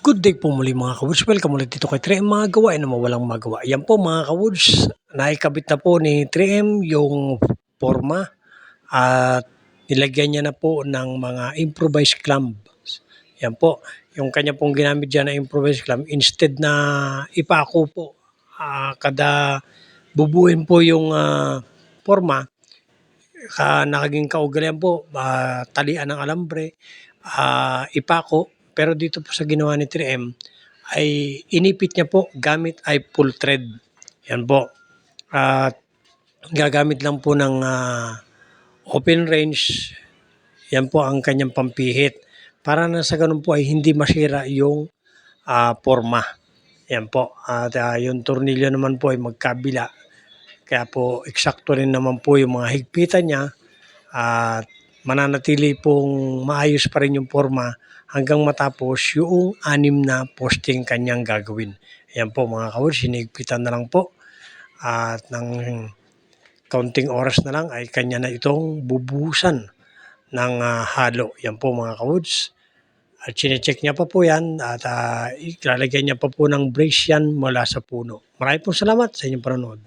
Good day po muli mga ka-woods. Welcome ulit dito kay 3M mga gawain na mawalang magawa. Yan po mga ka-woods, naikabit na po ni 3M yung forma at nilagyan niya na po ng mga improvised clamp. Yan po, yung kanya pong ginamit dyan na improvised clamp, instead na ipako po, kada bubuin po yung forma, naging kaugalian po, talian ng alambre, ipako. Pero dito po sa ginawa ni 3M ay inipit niya po gamit ay full thread. Yan po. At gagamit lang po ng open range. Yan po ang kanyang pampihit. Para na sa ganun po ay hindi masira yung forma. Yan po. At yung tornilyo naman po ay magkabila. Kaya po eksakto rin naman po yung mga higpitan niya. At mananatili pong maayos pa rin yung forma hanggang matapos yung 6 na posting kanyang gagawin. Ayan po mga ka-woods, hinigpitan na lang po. At ng kaunting oras na lang ay kanya na itong bubuhusan ng halo. Yan po mga ka-woods. At sinecheck niya pa po yan at ilalagyan niya pa po ng brace yan mula sa puno. Maraming po salamat sa inyong panonood.